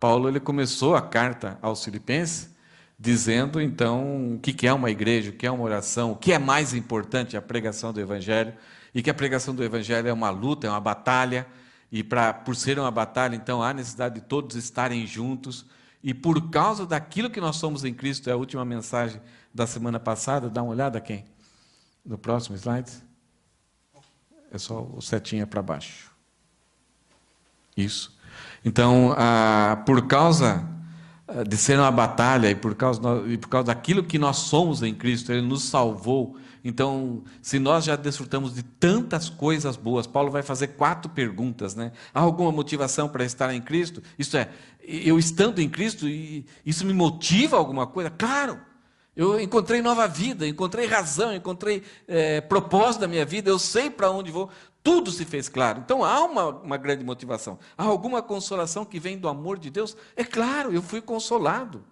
Paulo ele começou a carta aos Filipenses dizendo, então, o que é uma igreja, o que é uma oração, o que é mais importante, a pregação do Evangelho, e que a pregação do Evangelho é uma luta, é uma batalha, e por ser uma batalha, então, há necessidade de todos estarem juntos, e por causa daquilo que nós somos em Cristo, é a última mensagem da semana passada, dá uma olhada quem? No próximo slide. É só o setinha para baixo. Isso. Então, por causa de ser uma batalha e por causa daquilo que nós somos em Cristo, Ele nos salvou. Então, se nós já desfrutamos de tantas coisas boas, Paulo vai fazer 4 perguntas, né? Há alguma motivação para estar em Cristo? Isto é, eu estando em Cristo, isso me motiva a alguma coisa? Claro! Eu encontrei nova vida, encontrei razão, encontrei propósito da minha vida, eu sei para onde vou, tudo se fez claro. Então há uma grande motivação. Há alguma consolação que vem do amor de Deus? É claro, eu fui consolado.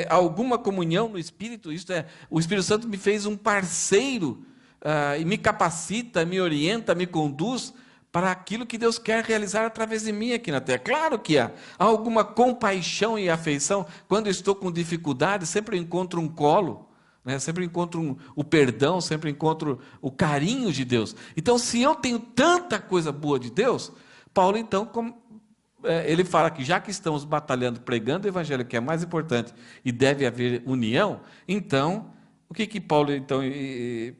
Há alguma comunhão no Espírito, isto é, o Espírito Santo me fez um parceiro, e me capacita, me orienta, me conduz para aquilo que Deus quer realizar através de mim aqui na terra. Claro que há alguma compaixão e afeição. Quando eu estou com dificuldade, sempre encontro um colo, né? Sempre encontro o perdão, sempre encontro o carinho de Deus. Então, se eu tenho tanta coisa boa de Deus, Paulo, então, ele fala que já que estamos batalhando, pregando o Evangelho, que é mais importante, e deve haver união, então, o que Paulo então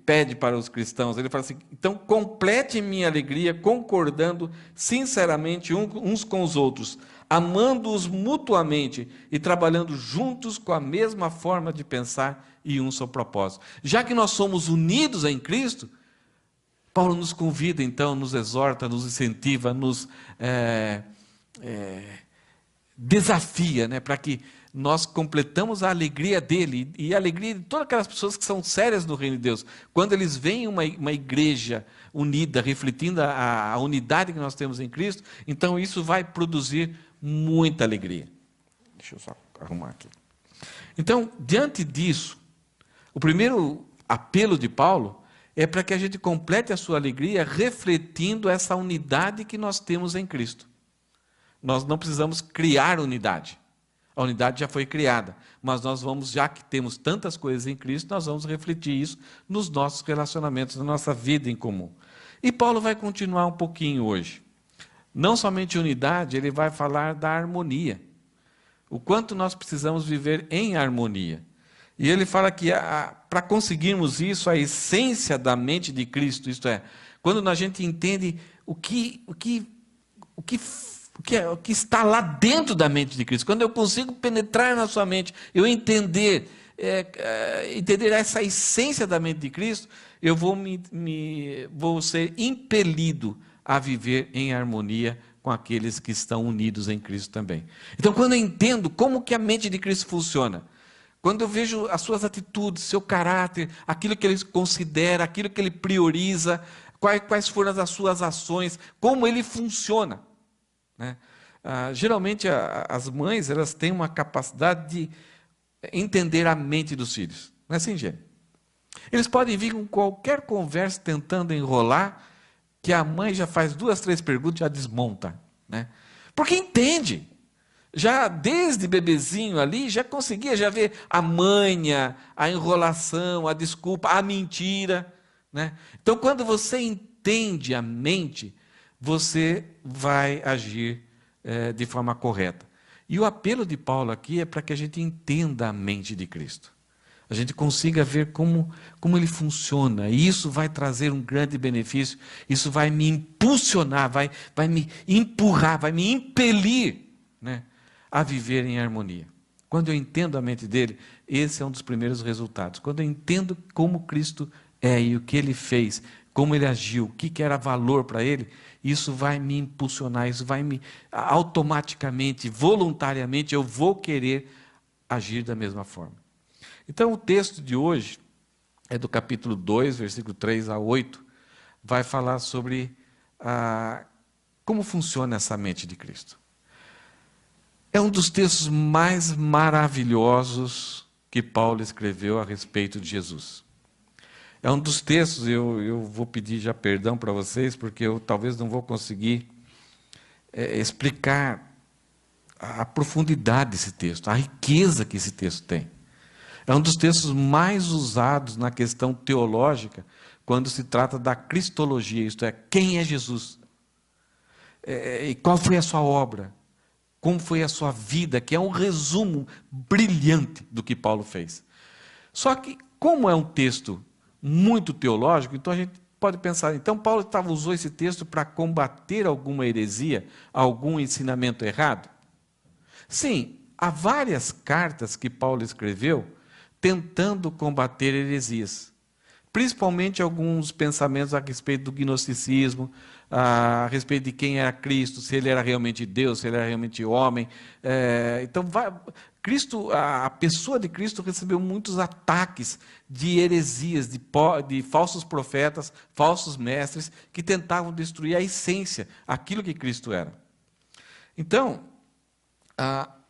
pede para os cristãos? Ele fala assim, então complete minha alegria concordando sinceramente uns com os outros, amando-os mutuamente e trabalhando juntos com a mesma forma de pensar e um só propósito. Já que nós somos unidos em Cristo, Paulo nos convida então, nos exorta, nos incentiva, nos desafia, né, para que nós completamos a alegria dele e a alegria de todas aquelas pessoas que são sérias no reino de Deus. Quando eles veem uma igreja unida, refletindo a unidade que nós temos em Cristo, então isso vai produzir muita alegria. Deixa eu só arrumar aqui. Então, diante disso, o primeiro apelo de Paulo é para que a gente complete a sua alegria refletindo essa unidade que nós temos em Cristo. Nós não precisamos criar unidade. A unidade já foi criada, mas nós vamos, já que temos tantas coisas em Cristo, nós vamos refletir isso nos nossos relacionamentos, na nossa vida em comum. E Paulo vai continuar um pouquinho hoje. Não somente unidade, ele vai falar da harmonia. O quanto nós precisamos viver em harmonia. E ele fala que para conseguirmos isso, a essência da mente de Cristo, isto é, quando a gente entende o que está lá dentro da mente de Cristo, quando eu consigo penetrar na sua mente, eu entender essa essência da mente de Cristo, eu vou ser impelido a viver em harmonia com aqueles que estão unidos em Cristo também. Então, quando eu entendo como que a mente de Cristo funciona, quando eu vejo as suas atitudes, seu caráter, aquilo que ele considera, aquilo que ele prioriza, quais foram as suas ações, como ele funciona, né? Geralmente as mães elas têm uma capacidade de entender a mente dos filhos, não é assim, gente? Eles podem vir com qualquer conversa tentando enrolar, que a mãe já faz 2, 3 perguntas e já desmonta, né? Porque entende, já desde bebezinho ali, já conseguia já ver a manha, a enrolação, a desculpa, a mentira, né? Então, quando você entende a mente, você vai agir de forma correta. E o apelo de Paulo aqui é para que a gente entenda a mente de Cristo. A gente consiga ver como ele funciona. E isso vai trazer um grande benefício. Isso vai me impulsionar, vai me empurrar, vai me impelir, né, a viver em harmonia. Quando eu entendo a mente dele, esse é um dos primeiros resultados. Quando eu entendo como Cristo é e o que ele fez, como ele agiu, o que era valor para ele, isso vai me impulsionar, isso vai me automaticamente, voluntariamente, eu vou querer agir da mesma forma. Então, o texto de hoje é do capítulo 2, versículo 3 a 8, vai falar sobre como funciona essa mente de Cristo. É um dos textos mais maravilhosos que Paulo escreveu a respeito de Jesus. É um dos textos, eu vou pedir já perdão para vocês, porque eu talvez não vou conseguir explicar a profundidade desse texto, a riqueza que esse texto tem. É um dos textos mais usados na questão teológica, quando se trata da cristologia, isto é, quem é Jesus? E qual foi a sua obra? Como foi a sua vida? Que é um resumo brilhante do que Paulo fez. Só que, como é um texto muito teológico, então a gente pode pensar, então Paulo usou esse texto para combater alguma heresia, algum ensinamento errado? Sim, há várias cartas que Paulo escreveu tentando combater heresias. Principalmente alguns pensamentos a respeito do gnosticismo, a respeito de quem era Cristo, se ele era realmente Deus, se ele era realmente homem. Cristo, a pessoa de Cristo recebeu muitos ataques de heresias, de falsos profetas, falsos mestres, que tentavam destruir a essência, aquilo que Cristo era. Então,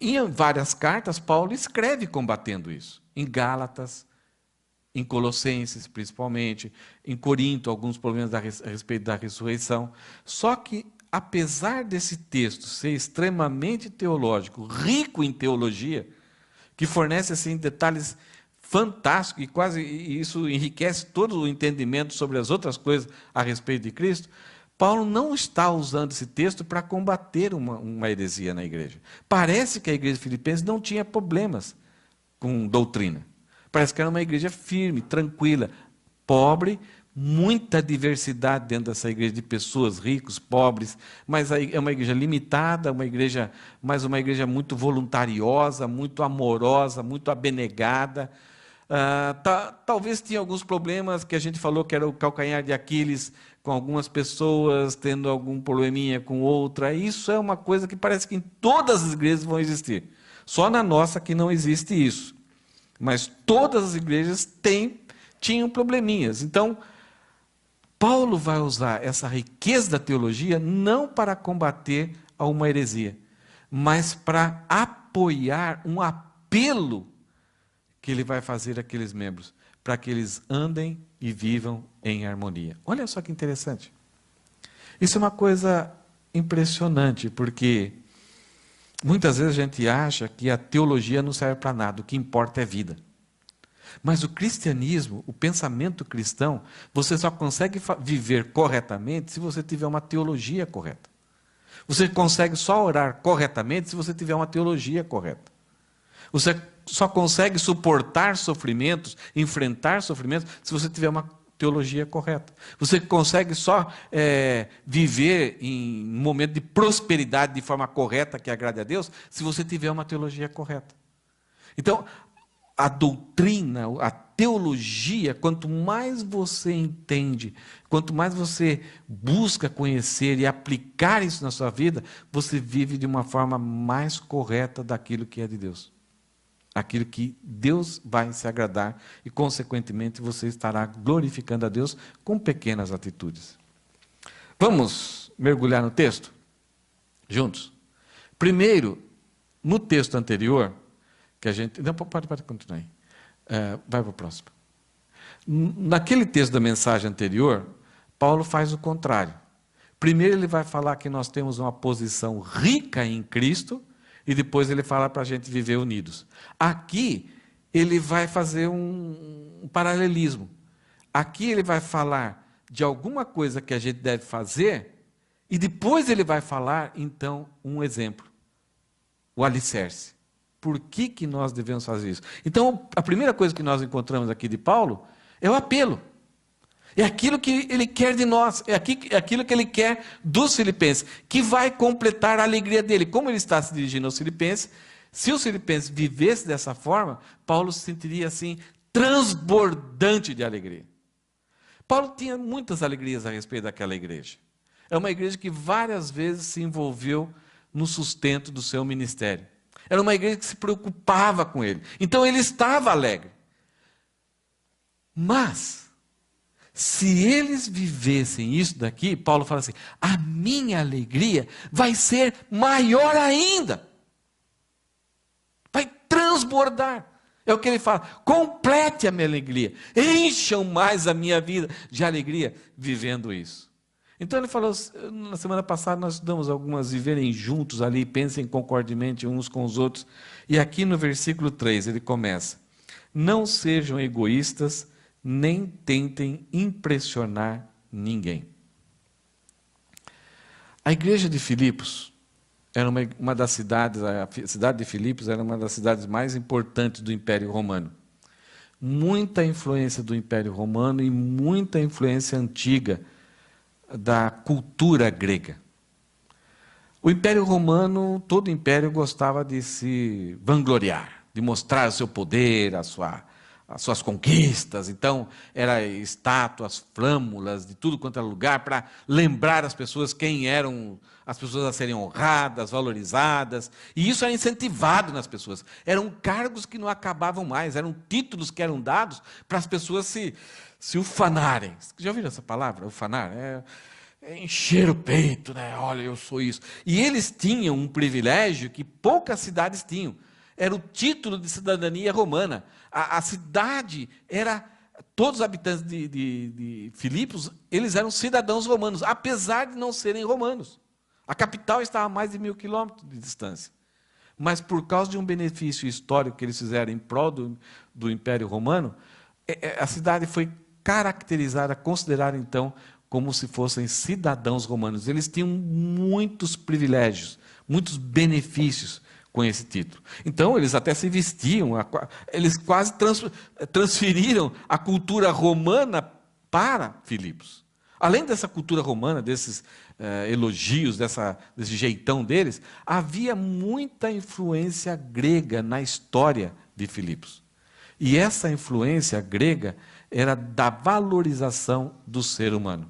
em várias cartas, Paulo escreve combatendo isso. Em Gálatas, em Colossenses, principalmente, em Corinto, alguns problemas a respeito da ressurreição. Só que, apesar desse texto ser extremamente teológico, rico em teologia, que fornece assim detalhes fantásticos e isso enriquece todo o entendimento sobre as outras coisas a respeito de Cristo, Paulo não está usando esse texto para combater uma heresia na igreja. Parece que a igreja de Filipenses não tinha problemas com doutrina. Parece que era uma igreja firme, tranquila, pobre, muita diversidade dentro dessa igreja de pessoas, ricos, pobres, mas é uma igreja limitada, mas uma igreja muito voluntariosa, muito amorosa, muito abnegada. Talvez tinha alguns problemas que a gente falou que era o calcanhar de Aquiles, com algumas pessoas tendo algum probleminha com outra. Isso é uma coisa que parece que em todas as igrejas vão existir. Só na nossa que não existe isso. Mas todas as igrejas tinham probleminhas. Então, Paulo vai usar essa riqueza da teologia não para combater a uma heresia, mas para apoiar um apelo que ele vai fazer àqueles membros, para que eles andem e vivam em harmonia. Olha só que interessante. Isso é uma coisa impressionante, porque muitas vezes a gente acha que a teologia não serve para nada, o que importa é vida. Mas o cristianismo, o pensamento cristão, você só consegue viver corretamente se você tiver uma teologia correta. Você consegue só orar corretamente se você tiver uma teologia correta. Você só consegue suportar sofrimentos, enfrentar sofrimentos, se você tiver uma teologia correta. Você consegue só viver em um momento de prosperidade de forma correta, que agrade a Deus, se você tiver uma teologia correta. Então, a doutrina, a teologia, quanto mais você entende, quanto mais você busca conhecer e aplicar isso na sua vida, você vive de uma forma mais correta daquilo que é de Deus. Aquilo que Deus vai se agradar e, consequentemente, você estará glorificando a Deus com pequenas atitudes. Vamos mergulhar no texto? Juntos? Primeiro, no texto anterior, que a gente... Não, pode continuar aí. Vai para o próximo. Naquele texto da mensagem anterior, Paulo faz o contrário. Primeiro ele vai falar que nós temos uma posição rica em Cristo, e depois ele fala para a gente viver unidos. Aqui, ele vai fazer um paralelismo. Aqui ele vai falar de alguma coisa que a gente deve fazer, e depois ele vai falar, então, um exemplo. O alicerce. Por que nós devemos fazer isso? Então, a primeira coisa que nós encontramos aqui de Paulo é o apelo. É aquilo que ele quer de nós, é aquilo que ele quer dos filipenses, que vai completar a alegria dele. Como ele está se dirigindo aos filipenses, se os filipenses vivessem dessa forma, Paulo se sentiria assim, transbordante de alegria. Paulo tinha muitas alegrias a respeito daquela igreja. É uma igreja que várias vezes se envolveu no sustento do seu ministério. Era uma igreja que se preocupava com ele. Então ele estava alegre. Mas, se eles vivessem isso daqui, Paulo fala assim, a minha alegria vai ser maior ainda. Vai transbordar. É o que ele fala, complete a minha alegria. Encham mais a minha vida de alegria vivendo isso. Então ele falou, na semana passada nós estudamos algumas viverem juntos ali, pensem concordemente uns com os outros. E aqui no versículo 3 ele começa: não sejam egoístas, nem tentem impressionar ninguém. A igreja de Filipos era uma das cidades, a cidade de Filipos era uma das cidades mais importantes do Império Romano. Muita influência do Império Romano e muita influência antiga da cultura grega. O Império Romano, todo o império gostava de se vangloriar, de mostrar o seu poder, as suas conquistas. Então, era estátuas, flâmulas, de tudo quanto era lugar, para lembrar as pessoas quem eram as pessoas a serem honradas, valorizadas. E isso era incentivado nas pessoas. Eram cargos que não acabavam mais, eram títulos que eram dados para as pessoas se ufanarem. Já ouviram essa palavra, ufanar? É encher o peito, né? Olha, eu sou isso. E eles tinham um privilégio que poucas cidades tinham. Era o título de cidadania romana. A cidade era... Todos os habitantes de Filipos, eles eram cidadãos romanos, apesar de não serem romanos. A capital estava a mais de 1000 quilômetros de distância. Mas por causa de um benefício histórico que eles fizeram em prol do Império Romano, a cidade foi caracterizada, considerada então como se fossem cidadãos romanos. Eles tinham muitos privilégios, muitos benefícios com esse título. Então, eles até se vestiam, eles quase transferiram a cultura romana para Filipos. Além dessa cultura romana, desses elogios, desse jeitão deles, havia muita influência grega na história de Filipos. E essa influência grega era da valorização do ser humano.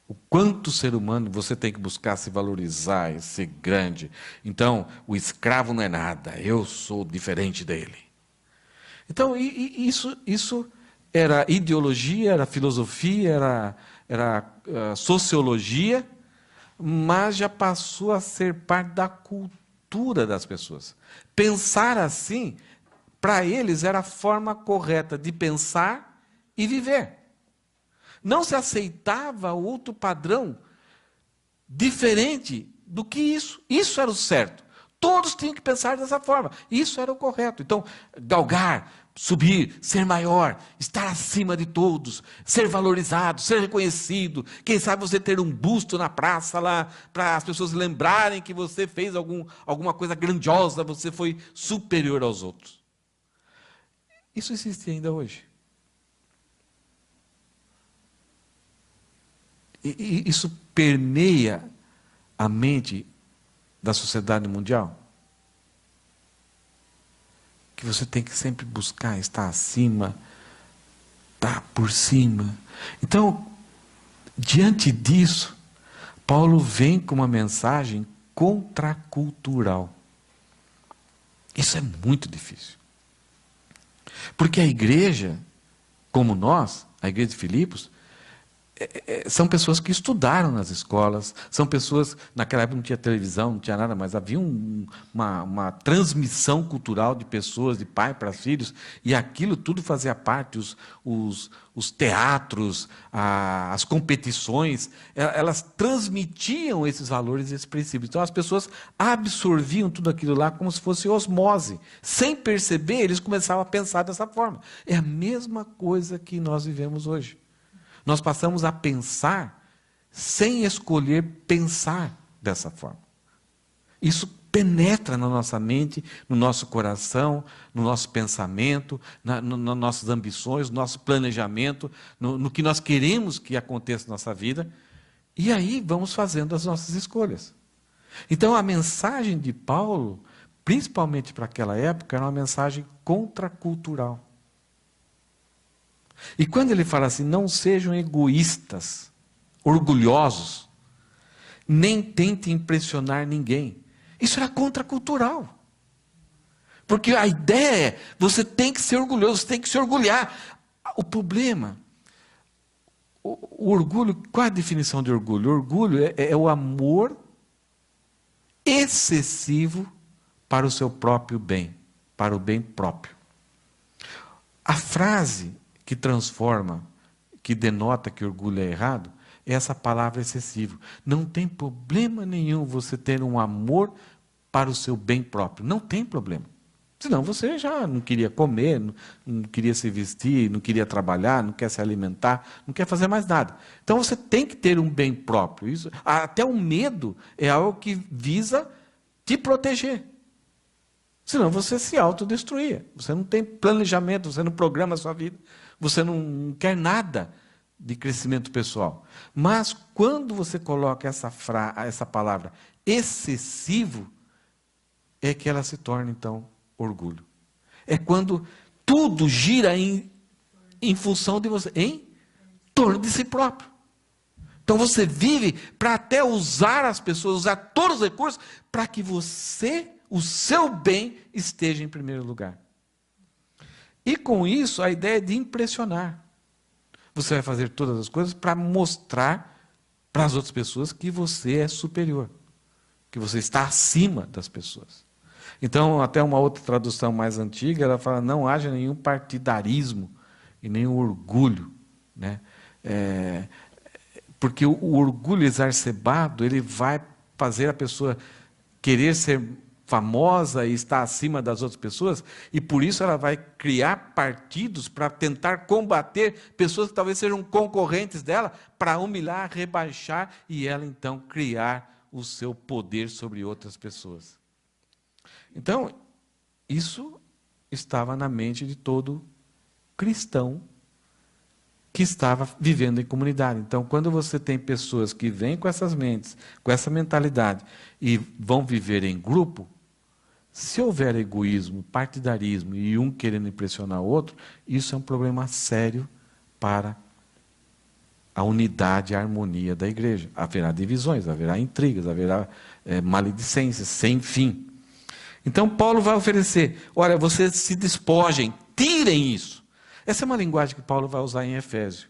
O quanto ser humano você tem que buscar se valorizar e ser grande. Então, o escravo não é nada, eu sou diferente dele. Então, isso era ideologia, era filosofia, era sociologia, mas já passou a ser parte da cultura das pessoas. Pensar assim, para eles, era a forma correta de pensar e viver. Não se aceitava outro padrão diferente do que isso. Isso era o certo. Todos tinham que pensar dessa forma. Isso era o correto. Então, galgar, subir, ser maior, estar acima de todos, ser valorizado, ser reconhecido. Quem sabe você ter um busto na praça lá, para as pessoas lembrarem que você fez alguma coisa grandiosa, você foi superior aos outros. Isso existe ainda hoje. E isso permeia a mente da sociedade mundial. Que você tem que sempre buscar estar acima, estar por cima. Então, diante disso, Paulo vem com uma mensagem contracultural. Isso é muito difícil. Porque a igreja, como nós, a igreja de Filipos, são pessoas que estudaram nas escolas, são pessoas, naquela época não tinha televisão, não tinha nada, mas havia uma transmissão cultural de pessoas, de pai para filhos, e aquilo tudo fazia parte, os teatros, as competições, elas transmitiam esses valores e esses princípios. Então as pessoas absorviam tudo aquilo lá como se fosse osmose. Sem perceber, eles começavam a pensar dessa forma. É a mesma coisa que nós vivemos hoje. Nós passamos a pensar sem escolher pensar dessa forma. Isso penetra na nossa mente, no nosso coração, no nosso pensamento, nas nossas ambições, no nosso planejamento, no que nós queremos que aconteça na nossa vida. E aí vamos fazendo as nossas escolhas. Então a mensagem de Paulo, principalmente para aquela época, era uma mensagem contracultural. E quando ele fala assim, não sejam egoístas, orgulhosos, nem tentem impressionar ninguém. Isso era contracultural. Porque a ideia é, você tem que ser orgulhoso, você tem que se orgulhar. O problema, o orgulho, qual é a definição de orgulho? O orgulho é o amor excessivo para o seu próprio bem, para o bem próprio. A frase que transforma, que denota que orgulho é errado, é essa palavra excessivo. Não tem problema nenhum você ter um amor para o seu bem próprio. Não tem problema. Senão você já não queria comer, não queria se vestir, não queria trabalhar, não quer se alimentar, não quer fazer mais nada. Então você tem que ter um bem próprio. Isso, até o medo é algo que visa te proteger. Senão você se autodestruía. Você não tem planejamento, você não programa a sua vida, você não quer nada de crescimento pessoal. Mas quando você coloca essa palavra excessivo, é que ela se torna, então, orgulho. É quando tudo gira em função de você, em torno de si próprio. Então você vive para até usar as pessoas, usar todos os recursos, para que você, o seu bem, esteja em primeiro lugar. E com isso, a ideia é de impressionar. Você vai fazer todas as coisas para mostrar para as outras pessoas que você é superior, que você está acima das pessoas. Então, até uma outra tradução mais antiga, ela fala, não haja nenhum partidarismo e nenhum orgulho, né? Porque o orgulho exacerbado, ele vai fazer a pessoa querer ser famosa e estar acima das outras pessoas, e por isso ela vai criar partidos para tentar combater pessoas que talvez sejam concorrentes dela, para humilhar, rebaixar, e ela então criar o seu poder sobre outras pessoas. Então, isso estava na mente de todo cristão que estava vivendo em comunidade. Então, quando você tem pessoas que vêm com essas mentes, com essa mentalidade, e vão viver em grupo, se houver egoísmo, partidarismo, e um querendo impressionar o outro, isso é um problema sério para a unidade e a harmonia da igreja. Haverá divisões, haverá intrigas, haverá maledicências sem fim. Então, Paulo vai oferecer, olha, vocês se despojem, tirem isso. Essa é uma linguagem que Paulo vai usar em Efésio.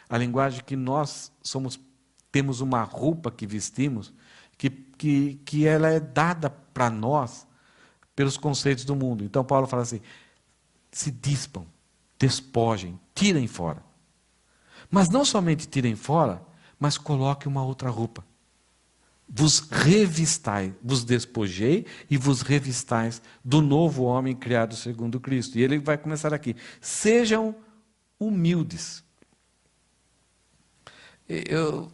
A linguagem que nós temos uma roupa que vestimos, que ela é dada para nós pelos conceitos do mundo. Então, Paulo fala assim, se dispam, despojem, tirem fora. Mas não somente tirem fora, mas coloquem uma outra roupa. Vos revistais, vos despojei e vos revistais do novo homem criado segundo Cristo. E ele vai começar aqui. Sejam humildes. Eu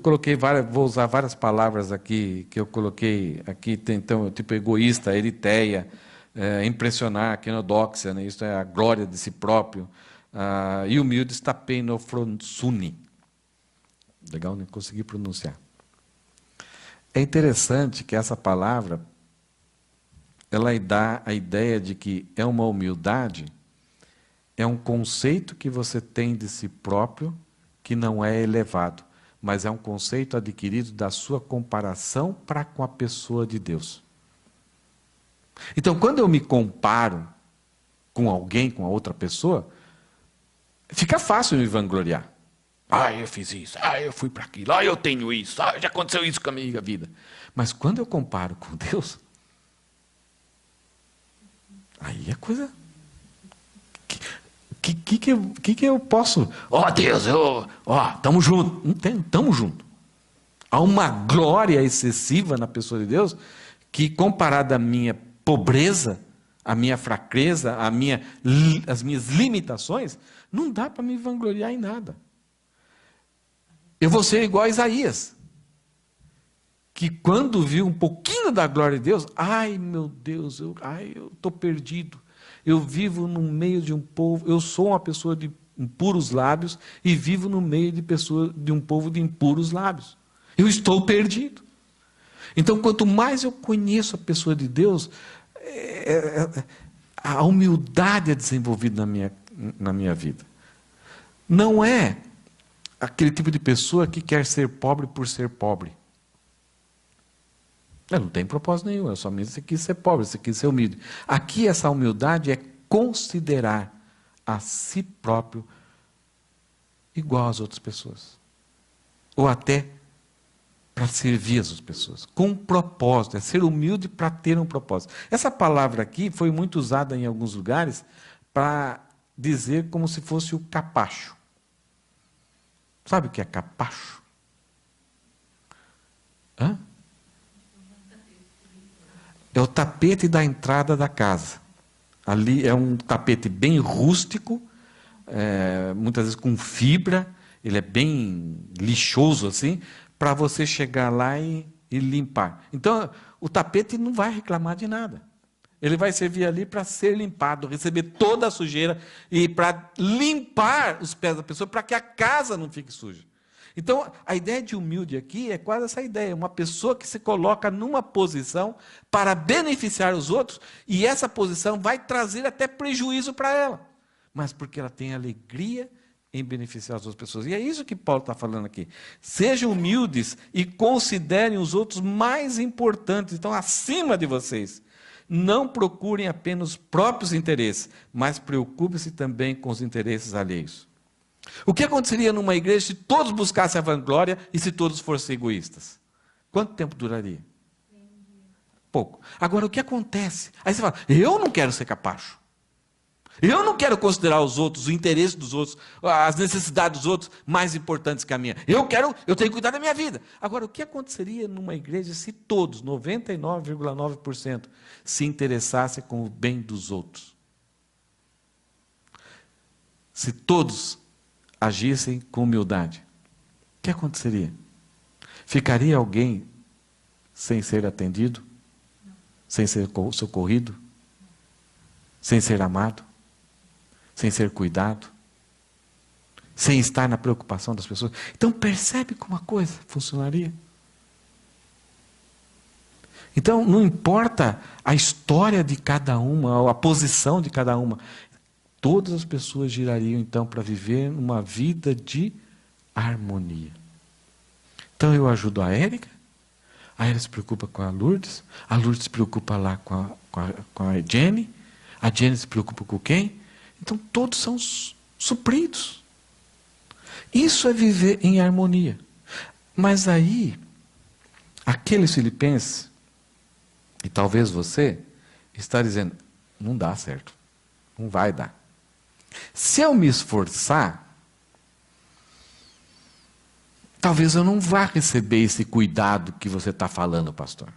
coloquei vou usar várias palavras aqui, que eu coloquei aqui, tem, então, tipo egoísta, eritéia, impressionar, quenodóxia, né? Isso é a glória de si próprio. E humildes, tapeinofronsuni. Legal, né? Consegui pronunciar. É interessante que essa palavra, ela dá a ideia de que é uma humildade, é um conceito que você tem de si próprio, que não é elevado, mas é um conceito adquirido da sua comparação para com a pessoa de Deus. Então, quando eu me comparo com alguém, com a outra pessoa, fica fácil me vangloriar. Eu fiz isso, eu fui para aquilo, eu tenho isso, já aconteceu isso com a minha vida. Mas quando eu comparo com Deus, aí é coisa... que eu posso... Deus, estamos juntos. Não tem, estamos juntos. Há uma glória excessiva na pessoa de Deus, que comparada à minha pobreza, à minha fraqueza, às minhas limitações, não dá para me vangloriar em nada. Eu vou ser igual a Isaías, que quando viu um pouquinho da glória de Deus, meu Deus, eu estou perdido. Eu vivo no meio de um povo, eu sou uma pessoa de impuros lábios e vivo no meio de um povo de impuros lábios. Eu estou perdido. Então, quanto mais eu conheço a pessoa de Deus, a humildade é desenvolvida na minha vida. Não é aquele tipo de pessoa que quer ser pobre por ser pobre. Não tem propósito nenhum, eu somente você quis ser pobre, você quis ser humilde. Aqui essa humildade é considerar a si próprio igual às outras pessoas. Ou até para servir as outras pessoas. Com um propósito, é ser humilde para ter um propósito. Essa palavra aqui foi muito usada em alguns lugares para dizer como se fosse o capacho. Sabe o que é capacho? Hã? É o tapete da entrada da casa. Ali é um tapete bem rústico, muitas vezes com fibra, ele é bem lixoso assim, para você chegar lá e limpar. Então, o tapete não vai reclamar de nada. Ele vai servir ali para ser limpado, receber toda a sujeira e para limpar os pés da pessoa, para que a casa não fique suja. Então, a ideia de humilde aqui é quase essa ideia, uma pessoa que se coloca numa posição para beneficiar os outros, e essa posição vai trazer até prejuízo para ela, mas porque ela tem alegria em beneficiar as outras pessoas. E é isso que Paulo está falando aqui. Sejam humildes e considerem os outros mais importantes, estão acima de vocês. Não procurem apenas os próprios interesses, mas preocupem-se também com os interesses alheios. O que aconteceria numa igreja se todos buscassem a vanglória e se todos fossem egoístas? Quanto tempo duraria? Pouco. Agora, o que acontece? Aí você fala, eu não quero ser capacho. Eu não quero considerar os outros, o interesse dos outros, as necessidades dos outros mais importantes que a minha. Eu tenho que cuidar da minha vida. Agora, o que aconteceria numa igreja se todos, 99,9%, se interessassem com o bem dos outros? Se todos agissem com humildade, o que aconteceria? Ficaria alguém sem ser atendido? Sem ser socorrido? Sem ser amado? Sem ser cuidado? Sem estar na preocupação das pessoas? Então percebe como a coisa funcionaria? Então não importa a história de cada uma, a posição de cada uma, todas as pessoas girariam então para viver uma vida de harmonia. Então eu ajudo a Érica se preocupa com a Lourdes se preocupa lá com a Jenny se preocupa com quem? Então todos são supridos. Isso é viver em harmonia. Mas aí, aqueles filipenses, e talvez você, está dizendo, não dá certo, não vai dar. Se eu me esforçar, talvez eu não vá receber esse cuidado que você está falando, pastor.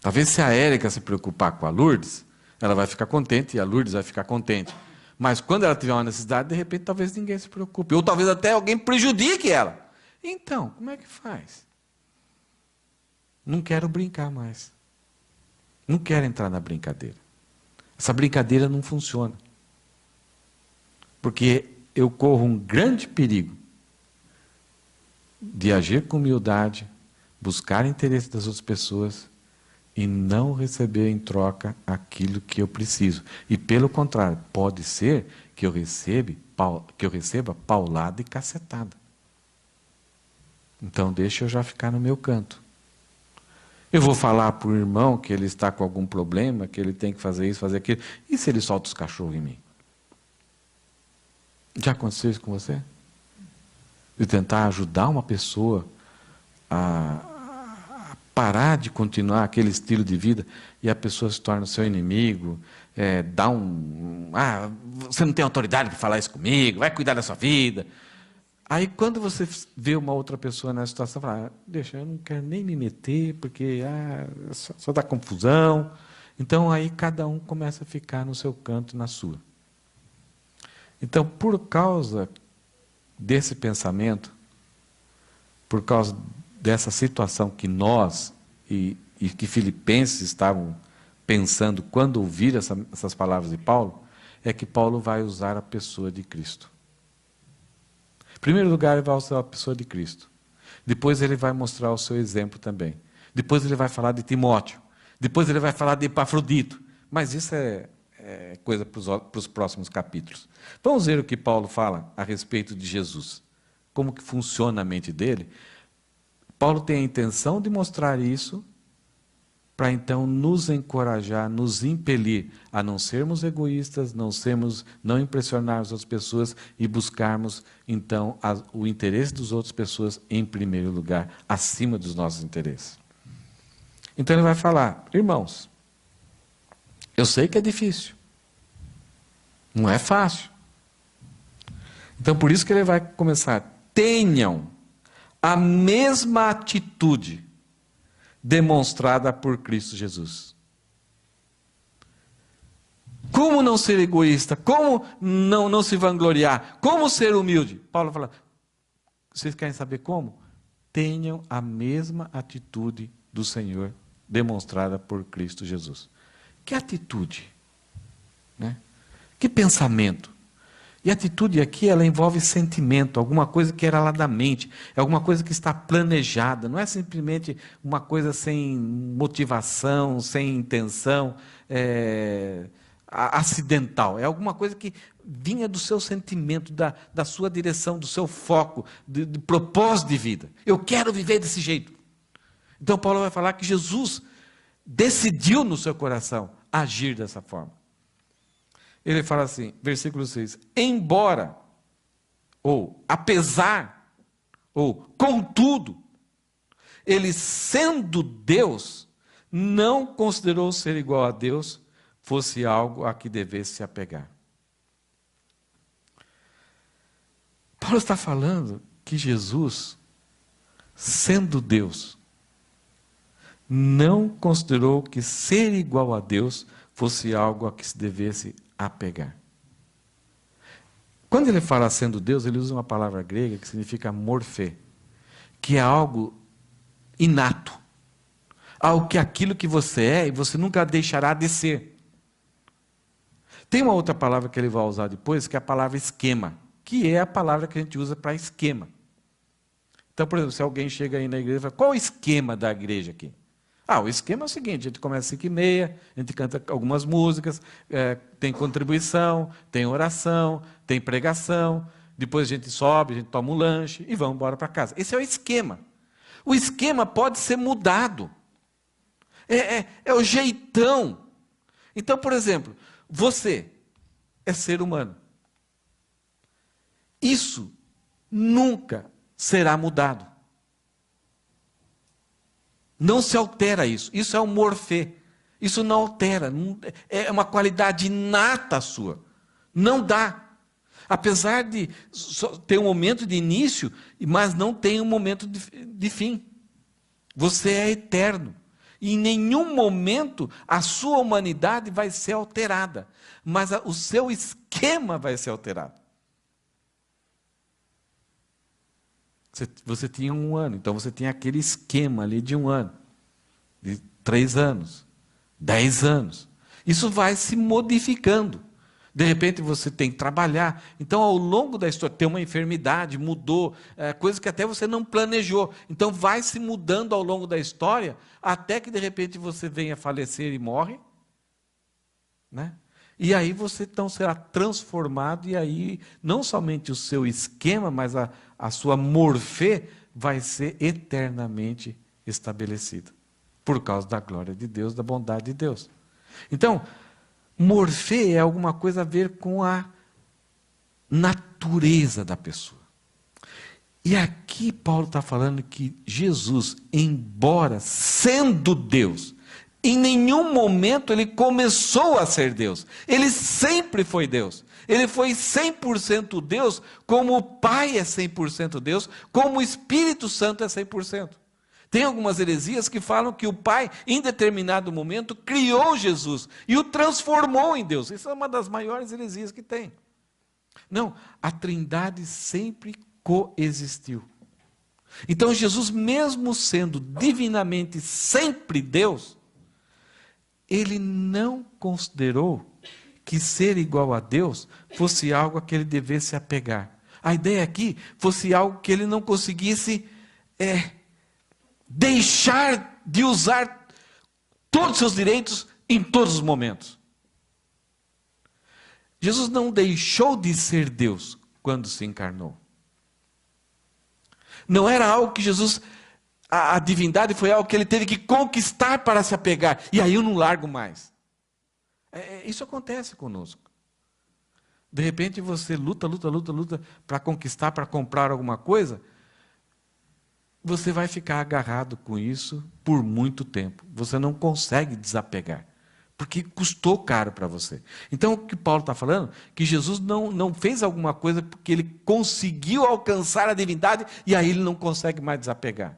Talvez se a Érica se preocupar com a Lourdes, ela vai ficar contente e a Lourdes vai ficar contente. Mas quando ela tiver uma necessidade, de repente, talvez ninguém se preocupe. Ou talvez até alguém prejudique ela. Então, como é que faz? Não quero brincar mais. Não quero entrar na brincadeira. Essa brincadeira não funciona. Porque eu corro um grande perigo de agir com humildade, buscar interesse das outras pessoas e não receber em troca aquilo que eu preciso. E pelo contrário, pode ser que eu receba paulada e cacetada. Então deixa eu já ficar no meu canto. Eu vou falar para o irmão que ele está com algum problema, que ele tem que fazer isso, fazer aquilo. E se ele solta os cachorros em mim? Já aconteceu isso com você? De tentar ajudar uma pessoa a parar de continuar aquele estilo de vida e a pessoa se torna seu inimigo, você não tem autoridade para falar isso comigo, vai cuidar da sua vida. Aí quando você vê uma outra pessoa nessa situação, fala, deixa, eu não quero nem me meter, porque só dá confusão. Então aí cada um começa a ficar no seu canto, na sua. Então, por causa desse pensamento, por causa dessa situação que nós e que filipenses estavam pensando quando ouviram essas palavras de Paulo, é que Paulo vai usar a pessoa de Cristo. Em primeiro lugar, ele vai usar a pessoa de Cristo. Depois ele vai mostrar o seu exemplo também. Depois ele vai falar de Timóteo. Depois ele vai falar de Epafrodito. Mas isso é coisa para os próximos capítulos. Vamos ver o que Paulo fala a respeito de Jesus. Como que funciona a mente dele. Paulo tem a intenção de mostrar isso para então nos encorajar, nos impelir a não sermos egoístas, não impressionarmos as pessoas e buscarmos então o interesse das outras pessoas em primeiro lugar, acima dos nossos interesses. Então ele vai falar, irmãos, eu sei que é difícil, não é fácil. Então, por isso que ele vai começar. Tenham a mesma atitude demonstrada por Cristo Jesus. Como não ser egoísta? Como não se vangloriar? Como ser humilde? Paulo fala, vocês querem saber como? Tenham a mesma atitude do Senhor demonstrada por Cristo Jesus. Que atitude? Né? Que pensamento? E a atitude aqui, ela envolve sentimento, alguma coisa que era lá da mente, é alguma coisa que está planejada, não é simplesmente uma coisa sem motivação, sem intenção, acidental, é alguma coisa que vinha do seu sentimento, da sua direção, do seu foco, do propósito de vida. Eu quero viver desse jeito. Então Paulo vai falar que Jesus decidiu no seu coração agir dessa forma. Ele fala assim, versículo 6, embora, ou apesar, ou contudo, ele sendo Deus, não considerou ser igual a Deus fosse algo a que devesse se apegar. Paulo está falando que Jesus, sendo Deus, não considerou que ser igual a Deus fosse algo a que se devesse apegar. Quando ele fala sendo Deus, ele usa uma palavra grega que significa morfê, que é algo inato, algo que aquilo que você é e você nunca deixará de ser. Tem uma outra palavra que ele vai usar depois, que é a palavra esquema, que é a palavra que a gente usa para esquema. Então, por exemplo, se alguém chega aí na igreja e fala, qual é o esquema da igreja aqui? O esquema é o seguinte, a gente começa às 5h30, a gente canta algumas músicas, tem contribuição, tem oração, tem pregação, depois a gente sobe, a gente toma um lanche e vamos embora para casa. Esse é o esquema. O esquema pode ser mudado. É o jeitão. Então, por exemplo, você é ser humano. Isso nunca será mudado. Não se altera isso. Isso é um morfê. Isso não altera. É uma qualidade inata sua. Não dá. Apesar de ter um momento de início, mas não tem um momento de fim. Você é eterno. E em nenhum momento a sua humanidade vai ser alterada. Mas o seu esquema vai ser alterado. Você tinha 1 ano, então você tinha aquele esquema ali de 1 ano, de 3 anos, 10 anos. Isso vai se modificando. De repente você tem que trabalhar. Então, ao longo da história, tem uma enfermidade, mudou, coisa que até você não planejou. Então, vai se mudando ao longo da história, até que de repente você venha a falecer e morre. Né? E aí você então será transformado, e aí não somente o seu esquema, mas a sua morfê vai ser eternamente estabelecida. Por causa da glória de Deus, da bondade de Deus. Então, morfê é alguma coisa a ver com a natureza da pessoa. E aqui Paulo está falando que Jesus, embora sendo Deus, em nenhum momento ele começou a ser Deus. Ele sempre foi Deus. Ele foi 100% Deus, como o Pai é 100% Deus, como o Espírito Santo é 100%. Tem algumas heresias que falam que o Pai, em determinado momento, criou Jesus e o transformou em Deus. Isso é uma das maiores heresias que tem. Não, a Trindade sempre coexistiu. Então Jesus, mesmo sendo divinamente sempre Deus, ele não considerou que ser igual a Deus fosse algo a que ele devesse apegar. A ideia aqui fosse algo que ele não conseguisse deixar de usar todos os seus direitos em todos os momentos. Jesus não deixou de ser Deus quando se encarnou. Não era algo que Jesus, a divindade foi algo que ele teve que conquistar para se apegar. E aí eu não largo mais. Isso acontece conosco. De repente você luta para conquistar, para comprar alguma coisa. Você vai ficar agarrado com isso por muito tempo. Você não consegue desapegar. porque custou caro para você. Então, o que Paulo está falando? Que Jesus não fez alguma coisa porque ele conseguiu alcançar a divindade e aí ele não consegue mais desapegar.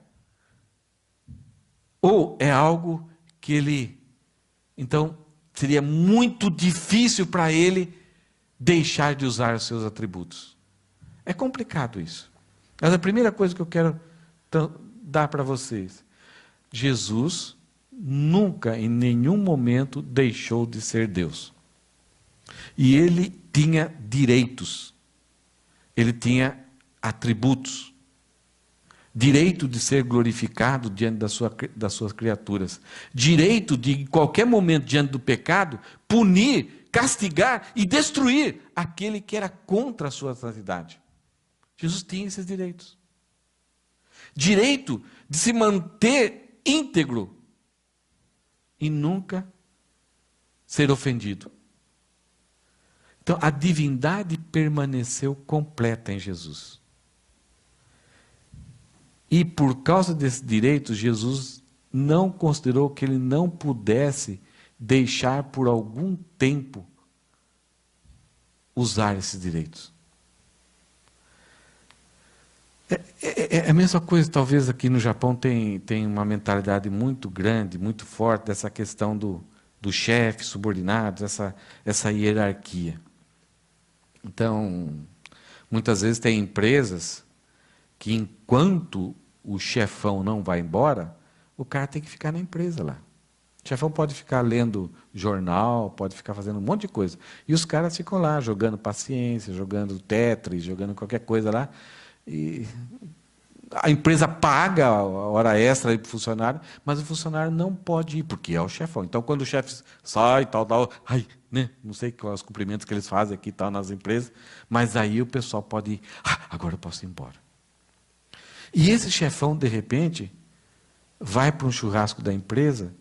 Ou é algo que ele, então, seria muito difícil para ele deixar de usar os seus atributos. É complicado isso. Mas a primeira coisa que eu quero dar para vocês, Jesus nunca, em nenhum momento, deixou de ser Deus. E ele tinha direitos. Ele tinha atributos. Direito de ser glorificado diante das suas criaturas. Direito de, em qualquer momento, diante do pecado, punir, castigar e destruir aquele que era contra a sua santidade. Jesus tinha esses direitos. Direito de se manter íntegro e nunca ser ofendido. Então, a divindade permaneceu completa em Jesus. E por causa desses direitos, Jesus não considerou que ele não pudesse deixar por algum tempo usar esses direitos. É a mesma coisa, talvez aqui no Japão tem uma mentalidade muito grande, muito forte, dessa questão do chefe, subordinados, essa hierarquia. Então, muitas vezes tem empresas que enquanto o chefão não vai embora, o cara tem que ficar na empresa lá. O chefão pode ficar lendo jornal, pode ficar fazendo um monte de coisa. E os caras ficam lá, jogando paciência, jogando Tetris, jogando qualquer coisa lá. E a empresa paga a hora extra para o funcionário, mas o funcionário não pode ir, porque é o chefão. Então, quando o chefe sai, tal, ai, né, não sei quais os cumprimentos que eles fazem aqui tal, nas empresas, mas aí o pessoal pode ir, agora eu posso ir embora. E esse chefão, de repente, vai para um churrasco da empresa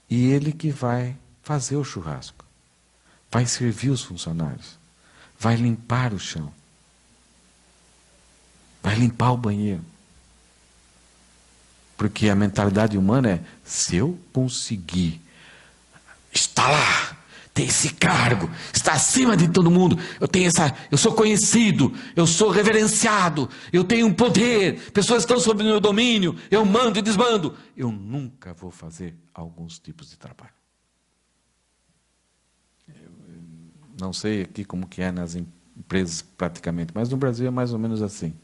e ele que vai fazer o churrasco, vai servir os funcionários, vai limpar o chão, vai limpar o banheiro. Porque a mentalidade humana é, se eu conseguir estar lá, ter esse cargo, estar acima de todo mundo, eu sou conhecido, eu sou reverenciado, eu tenho um poder, pessoas estão sob o meu domínio, eu mando e desmando, eu nunca vou fazer alguns tipos de trabalho. Eu não sei aqui como que é nas empresas praticamente, mas no Brasil é mais ou menos assim.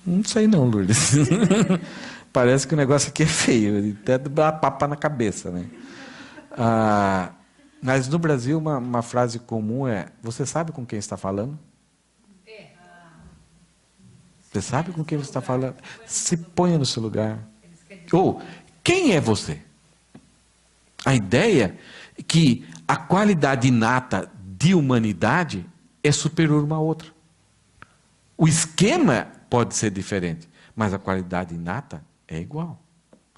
Não sei não, Lourdes. Parece que o negócio aqui é feio, até dá papa na cabeça, né? Mas no Brasil uma frase comum é, você sabe com quem está falando? Você sabe com quem você está falando? Se ponha no seu lugar. Ou, quem é você? A ideia é que a qualidade inata de humanidade é superior uma a outra. O esquema pode ser diferente, mas a qualidade inata é igual.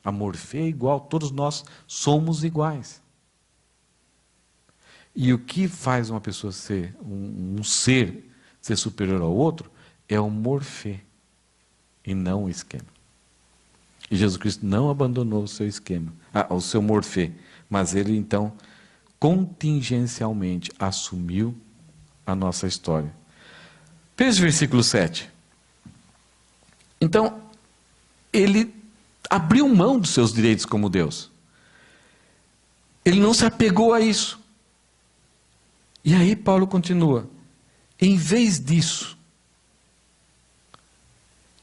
A morfê é igual, todos nós somos iguais. E o que faz uma pessoa ser, um ser, ser superior ao outro, é o morfê, e não o esquema. E Jesus Cristo não abandonou o seu esquema, o seu morfê, mas ele então, contingencialmente, assumiu a nossa história. Veja o versículo 7. Então, ele abriu mão dos seus direitos como Deus. Ele não se apegou a isso. E aí Paulo continua. Em vez disso,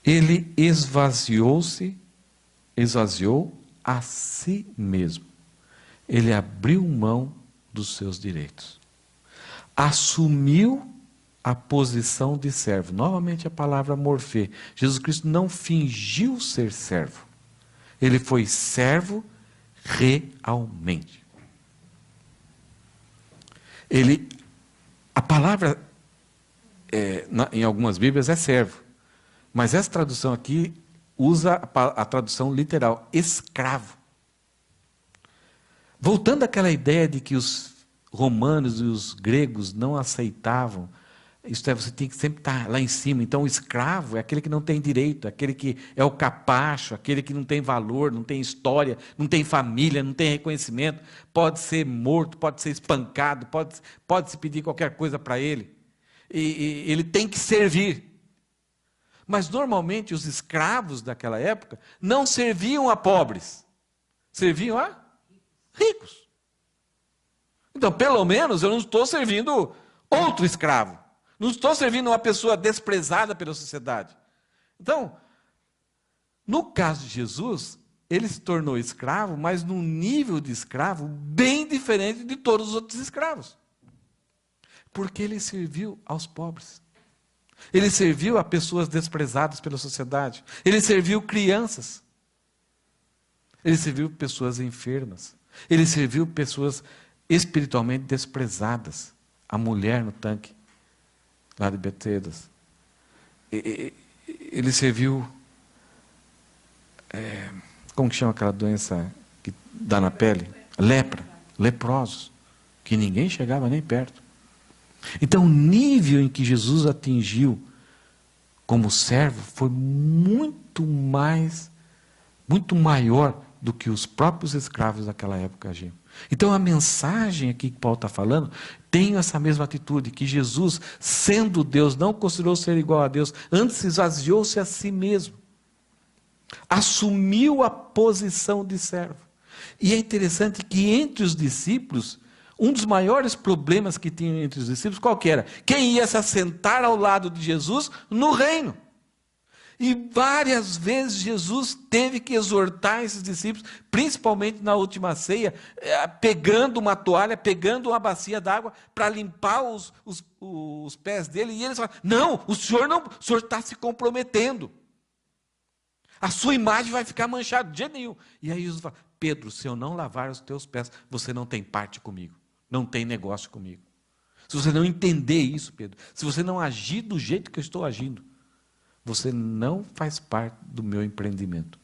ele esvaziou a si mesmo. Ele abriu mão dos seus direitos. Assumiu a posição de servo. Novamente a palavra morfê. Jesus Cristo não fingiu ser servo. Ele foi servo realmente. A palavra, em algumas Bíblias, é servo. Mas essa tradução aqui usa a tradução literal, escravo. Voltando àquela ideia de que os romanos e os gregos não aceitavam Isto é, você tem que sempre estar lá em cima. Então, o escravo é aquele que não tem direito, aquele que é o capacho, aquele que não tem valor, não tem história, não tem família, não tem reconhecimento. Pode ser morto, pode ser espancado, pode se pedir qualquer coisa para ele. E ele tem que servir. Mas, normalmente, os escravos daquela época não serviam a pobres, serviam a ricos. Então, pelo menos, eu não estou servindo outro escravo. Não estou servindo uma pessoa desprezada pela sociedade. Então, no caso de Jesus, ele se tornou escravo, mas num nível de escravo bem diferente de todos os outros escravos. Porque ele serviu aos pobres. Ele serviu a pessoas desprezadas pela sociedade. Ele serviu crianças. Ele serviu pessoas enfermas. Ele serviu pessoas espiritualmente desprezadas. A mulher no tanque, lá de Betesda. Ele serviu, como que chama aquela doença que dá na pele? Lepra, leprosos, que ninguém chegava nem perto. Então, o nível em que Jesus atingiu como servo foi muito maior do que os próprios escravos daquela época agiam. Então, a mensagem aqui que Paulo está falando tem essa mesma atitude, que Jesus, sendo Deus, não considerou ser igual a Deus, antes esvaziou-se a si mesmo. Assumiu a posição de servo. E é interessante que entre os discípulos, um dos maiores problemas que tinham entre os discípulos, qual que era? Quem ia se assentar ao lado de Jesus no reino. E várias vezes Jesus teve que exortar esses discípulos, principalmente na última ceia, pegando uma toalha, pegando uma bacia d'água para limpar os pés dele. E eles falaram, não, o senhor está se comprometendo. A sua imagem vai ficar manchada, de jeito nenhum. E aí Jesus fala, Pedro, se eu não lavar os teus pés, você não tem parte comigo, não tem negócio comigo. Se você não entender isso, Pedro, se você não agir do jeito que eu estou agindo, você não faz parte do meu empreendimento,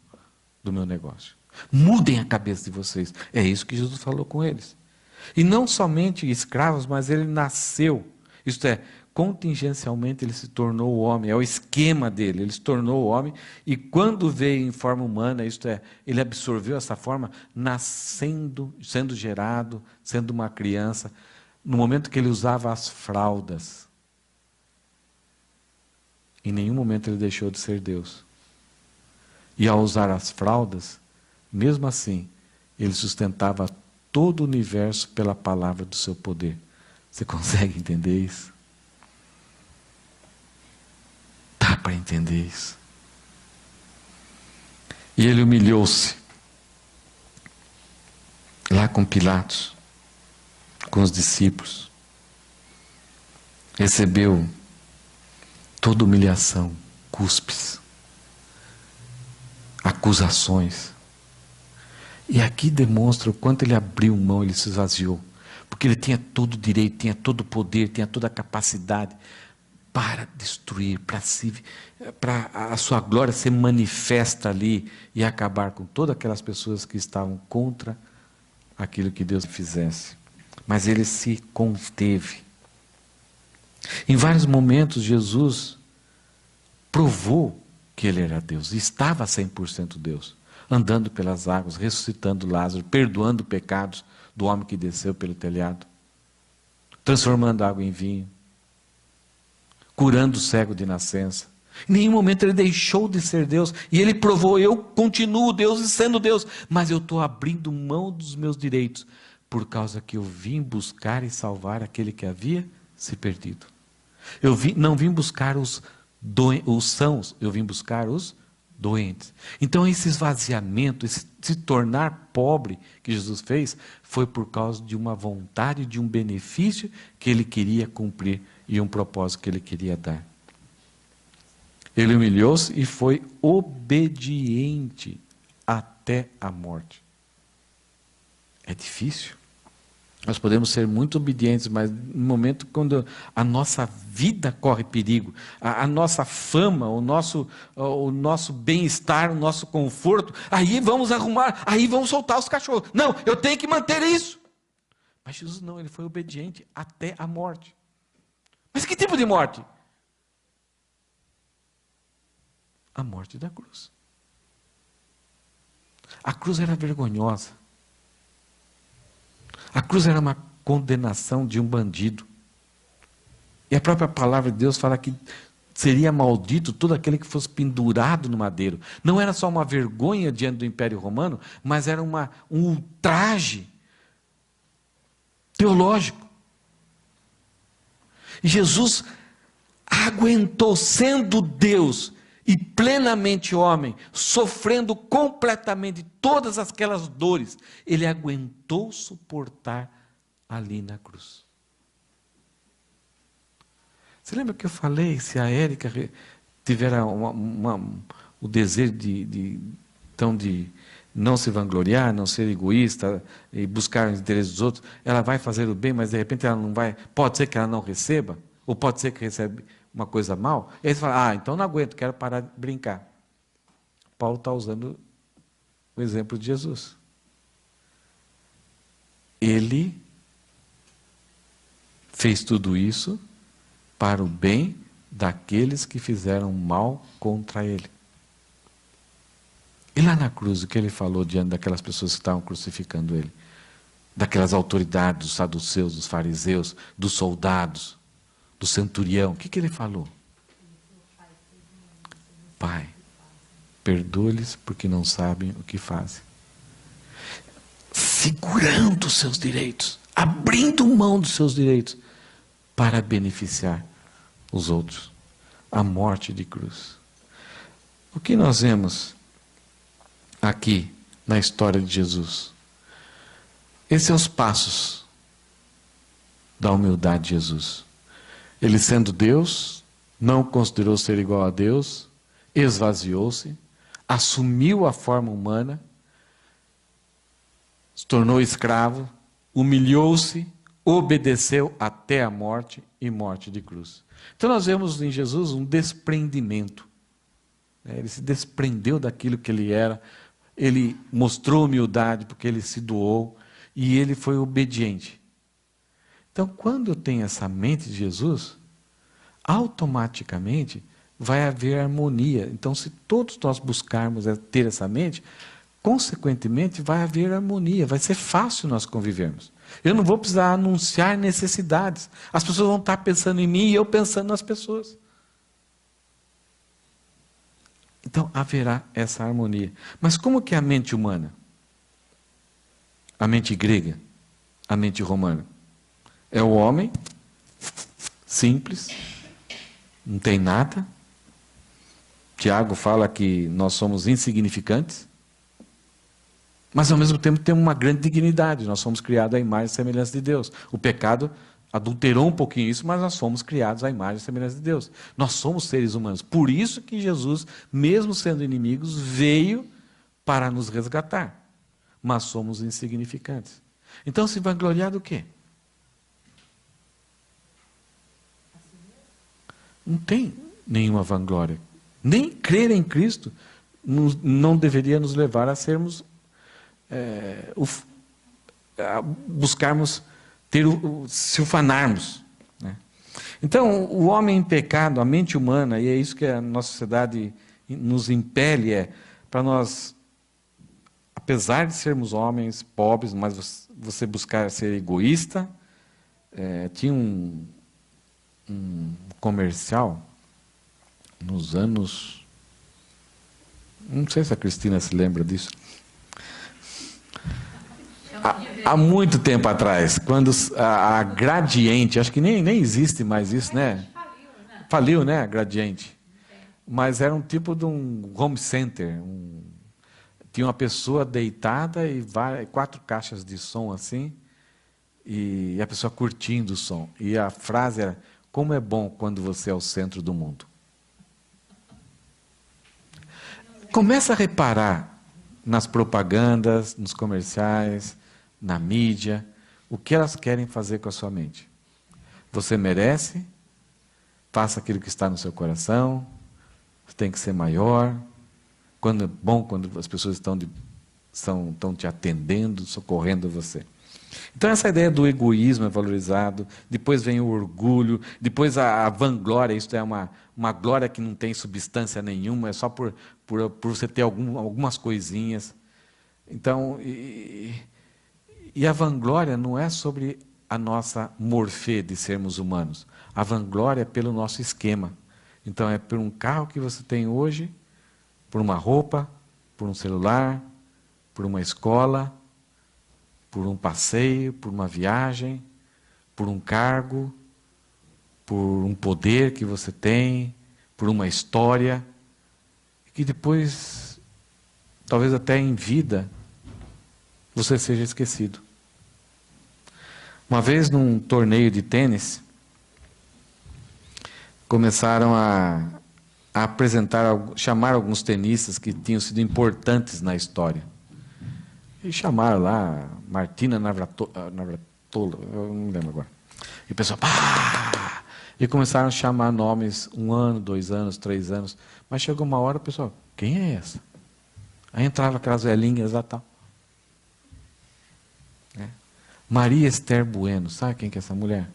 do meu negócio. Mudem a cabeça de vocês. É isso que Jesus falou com eles. E não somente escravos, mas ele nasceu. Isto é, contingencialmente ele se tornou o homem. É o esquema dele. Ele se tornou o homem. E quando veio em forma humana, isto é, ele absorveu essa forma, nascendo, sendo gerado, sendo uma criança. No momento que ele usava as fraldas, em nenhum momento ele deixou de ser Deus. E ao usar as fraldas, mesmo assim, ele sustentava todo o universo pela palavra do seu poder. Você consegue entender isso? Dá para entender isso. E ele humilhou-se lá com Pilatos, com os discípulos. Recebeu toda humilhação, cuspes, acusações. E aqui demonstra o quanto ele abriu mão, ele se esvaziou. Porque ele tinha todo o direito, tinha todo o poder, tinha toda a capacidade para destruir, para a sua glória ser manifesta ali e acabar com todas aquelas pessoas que estavam contra aquilo que Deus fizesse. Mas ele se conteve. Em vários momentos, Jesus provou que ele era Deus, estava 100% Deus, andando pelas águas, ressuscitando Lázaro, perdoando pecados do homem que desceu pelo telhado, transformando água em vinho, curando o cego de nascença. Em nenhum momento ele deixou de ser Deus, e ele provou, eu continuo Deus e sendo Deus, mas eu estou abrindo mão dos meus direitos, por causa que eu vim buscar e salvar aquele que havia se perdido. Não vim buscar os sãos, eu vim buscar os doentes. Então esse esvaziamento, esse se tornar pobre que Jesus fez, foi por causa de uma vontade, de um benefício que ele queria cumprir e um propósito que ele queria dar. Ele humilhou-se e foi obediente até a morte. É difícil. Nós podemos ser muito obedientes, mas no momento quando a nossa vida corre perigo, a nossa fama, o nosso bem-estar, o nosso conforto, aí vamos arrumar, aí vamos soltar os cachorros. Não, eu tenho que manter isso. Mas Jesus não, ele foi obediente até a morte. Mas que tipo de morte? A morte da cruz. A cruz era vergonhosa. A cruz era uma condenação de um bandido. E a própria palavra de Deus fala que seria maldito todo aquele que fosse pendurado no madeiro. Não era só uma vergonha diante do Império Romano, mas era um ultraje teológico. E Jesus aguentou, sendo Deus e plenamente homem, sofrendo completamente todas aquelas dores, ele aguentou suportar ali na cruz. Você lembra que eu falei, se a Érica tiver o desejo de não se vangloriar, não ser egoísta e buscar os interesses dos outros, ela vai fazer o bem, mas de repente ela não vai, pode ser que ela não receba, ou pode ser que receba uma coisa mal, e aí você fala, então não aguento, quero parar de brincar. Paulo está usando o exemplo de Jesus. Ele fez tudo isso para o bem daqueles que fizeram mal contra ele. E lá na cruz, o que ele falou diante daquelas pessoas que estavam crucificando ele? Daquelas autoridades, dos saduceus, dos fariseus, dos soldados, do centurião. O que ele falou? Pai, perdoa-lhes porque não sabem o que fazem. Segurando os seus direitos, abrindo mão dos seus direitos, para beneficiar os outros. A morte de cruz. O que nós vemos aqui na história de Jesus? Esses são os passos da humildade de Jesus. Ele, sendo Deus, não considerou ser igual a Deus, esvaziou-se, assumiu a forma humana, se tornou escravo, humilhou-se, obedeceu até a morte e morte de cruz. Então nós vemos em Jesus um desprendimento. Ele se desprendeu daquilo que ele era, ele mostrou humildade porque ele se doou e ele foi obediente. Então, quando eu tenho essa mente de Jesus, automaticamente vai haver harmonia. Então, se todos nós buscarmos ter essa mente, consequentemente vai haver harmonia, vai ser fácil nós convivermos. Eu não vou precisar anunciar necessidades. As pessoas vão estar pensando em mim e eu pensando nas pessoas. Então, haverá essa harmonia. Mas como que é a mente humana? A mente grega? A mente romana? É o homem simples, não tem nada. Tiago fala que nós somos insignificantes, mas ao mesmo tempo temos uma grande dignidade. Nós somos criados à imagem e semelhança de Deus. O pecado adulterou um pouquinho isso, mas nós fomos criados à imagem e semelhança de Deus. Nós somos seres humanos. Por isso que Jesus, mesmo sendo inimigos, veio para nos resgatar. Mas somos insignificantes. Então, se vangloriar do quê? Não tem nenhuma vanglória. Nem crer em Cristo não deveria nos levar a sermos, a buscarmos, se ufanarmos. Né? Então, o homem em pecado, a mente humana, e é isso que a nossa sociedade nos impele, para nós, apesar de sermos homens pobres, mas você buscar ser egoísta. Tinha um comercial nos anos, não sei se a Cristina se lembra disso, há muito tempo atrás, quando a Gradiente, acho que nem existe mais isso, né? Faliu, né, a Gradiente. Mas era um tipo de um home center, tinha uma pessoa deitada e 4 caixas de som assim, e a pessoa curtindo o som. E a frase era: como é bom quando você é o centro do mundo. Começa a reparar nas propagandas, nos comerciais, na mídia, o que elas querem fazer com a sua mente. Você merece, faça aquilo que está no seu coração, você tem que ser maior. Quando é bom quando as pessoas estão te atendendo, socorrendo você. Então essa ideia do egoísmo é valorizado, depois vem o orgulho, depois a vanglória, isso é uma glória que não tem substância nenhuma, é só por você ter algumas coisinhas. Então, e a vanglória não é sobre a nossa morfê de sermos humanos. A vanglória é pelo nosso esquema. Então é por um carro que você tem hoje, por uma roupa, por um celular, por uma escola, por um passeio, por uma viagem, por um cargo, por um poder que você tem, por uma história, que depois, talvez até em vida, você seja esquecido. Uma vez num torneio de tênis, começaram a apresentar, chamar alguns tenistas que tinham sido importantes na história. E chamaram lá Martina Navratilova, eu não me lembro agora. E o pessoal, pá! E começaram a chamar nomes 1 ano, 2 anos, 3 anos. Mas chegou uma hora, o pessoal, quem é essa? Aí entrava aquelas velhinhas lá e tal. Maria Esther Bueno, sabe quem que é essa mulher?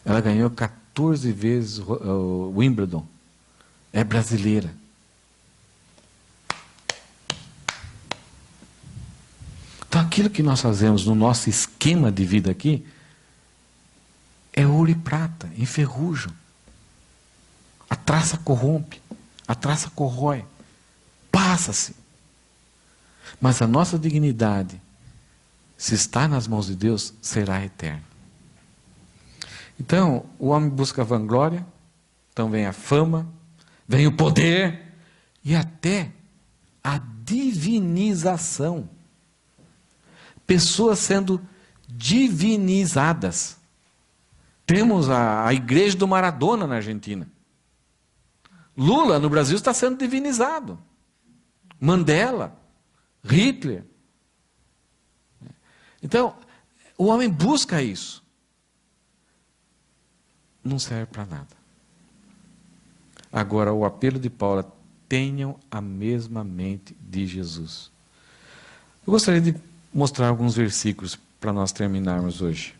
Ela ganhou 14 vezes o Wimbledon. É brasileira. Então aquilo que nós fazemos no nosso esquema de vida aqui é ouro e prata, enferrujam. A traça corrompe, a traça corrói, passa-se. Mas a nossa dignidade, se está nas mãos de Deus, será eterna. Então, o homem busca a vanglória, então vem a fama, vem o poder e até a divinização. Pessoas sendo divinizadas. Temos a igreja do Maradona na Argentina. Lula no Brasil está sendo divinizado. Mandela, Hitler. Então, o homem busca isso. Não serve para nada. Agora, o apelo de Paulo é: tenham a mesma mente de Jesus. Eu gostaria de mostrar alguns versículos para nós terminarmos hoje.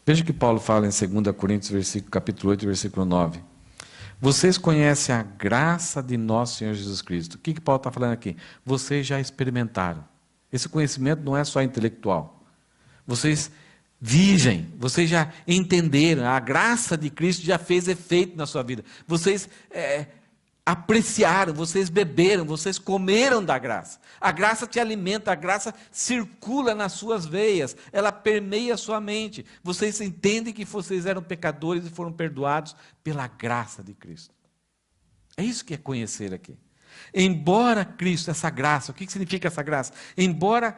Veja que Paulo fala em 2 Coríntios, capítulo 8, versículo 9. Vocês conhecem a graça de nosso Senhor Jesus Cristo. O que Paulo está falando aqui? Vocês já experimentaram. Esse conhecimento não é só intelectual. Vocês vivem, vocês já entenderam, a graça de Cristo já fez efeito na sua vida. Vocês apreciaram, vocês beberam, vocês comeram da graça. A graça te alimenta, a graça circula nas suas veias, ela permeia a sua mente. Vocês entendem que vocês eram pecadores e foram perdoados pela graça de Cristo. É isso que é conhecer aqui. Embora Cristo, essa graça, o que significa essa graça? Embora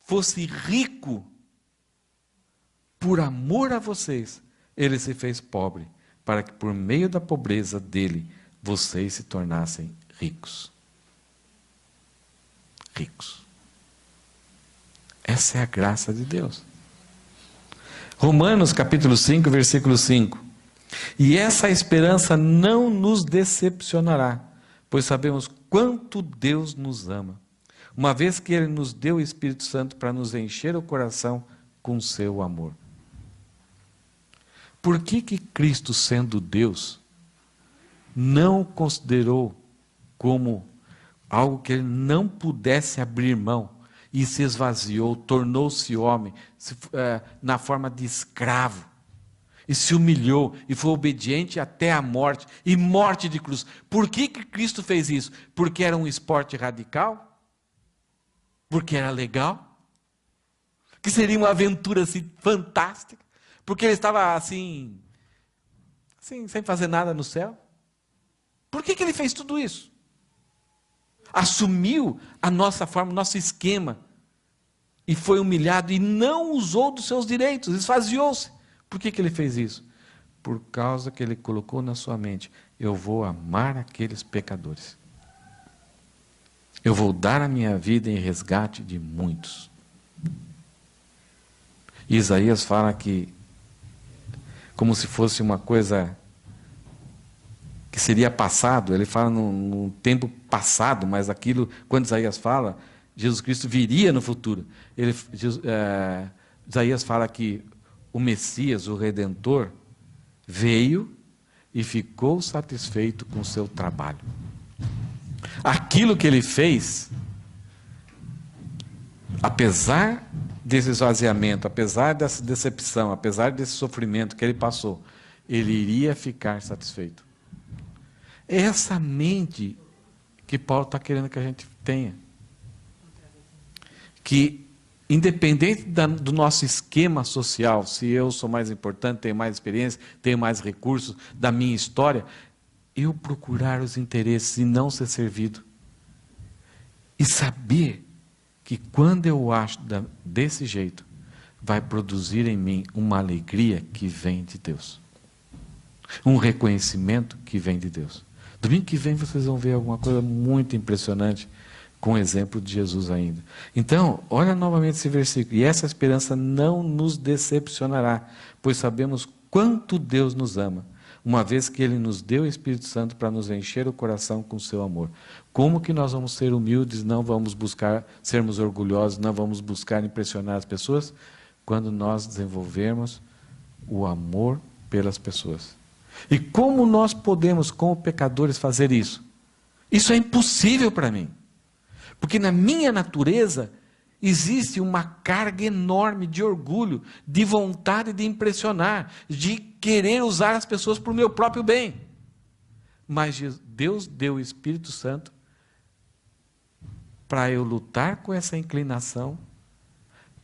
fosse rico, por amor a vocês, ele se fez pobre, para que por meio da pobreza dele, vocês se tornassem ricos. Ricos. Essa é a graça de Deus. Romanos capítulo 5, versículo 5. E essa esperança não nos decepcionará, pois sabemos quanto Deus nos ama, uma vez que Ele nos deu o Espírito Santo para nos encher o coração com seu amor. Por que Cristo, sendo Deus, não considerou como algo que ele não pudesse abrir mão e se esvaziou, tornou-se homem na forma de escravo e se humilhou e foi obediente até a morte e morte de cruz? Por que Cristo fez isso? Porque era um esporte radical? Porque era legal? Que seria uma aventura assim fantástica? Porque ele estava assim sem fazer nada no céu? Por que ele fez tudo isso? Assumiu a nossa forma, o nosso esquema, e foi humilhado e não usou dos seus direitos, esvaziou-se. Por que ele fez isso? Por causa que ele colocou na sua mente: eu vou amar aqueles pecadores. Eu vou dar a minha vida em resgate de muitos. E Isaías fala que, como se fosse uma coisa que seria passado, ele fala num tempo passado, mas aquilo, quando Isaías fala, Jesus Cristo viria no futuro. Isaías fala que o Messias, o Redentor, veio e ficou satisfeito com o seu trabalho. Aquilo que ele fez, apesar desse esvaziamento, apesar dessa decepção, apesar desse sofrimento que ele passou, ele iria ficar satisfeito. É essa mente que Paulo está querendo que a gente tenha. Que, independente do nosso esquema social, se eu sou mais importante, tenho mais experiência, tenho mais recursos, da minha história, eu procurar os interesses e não ser servido. E saber que quando eu acho desse jeito, vai produzir em mim uma alegria que vem de Deus. Um reconhecimento que vem de Deus. Domingo que vem vocês vão ver alguma coisa muito impressionante com o exemplo de Jesus ainda. Então, olha novamente esse versículo. E essa esperança não nos decepcionará, pois sabemos quanto Deus nos ama, uma vez que Ele nos deu o Espírito Santo para nos encher o coração com o seu amor. Como que nós vamos ser humildes, não vamos buscar sermos orgulhosos, não vamos buscar impressionar as pessoas? Quando nós desenvolvermos o amor pelas pessoas. E como nós podemos, como pecadores, fazer isso? Isso é impossível para mim. Porque na minha natureza existe uma carga enorme de orgulho, de vontade de impressionar, de querer usar as pessoas para o meu próprio bem. Mas Deus deu o Espírito Santo para eu lutar com essa inclinação,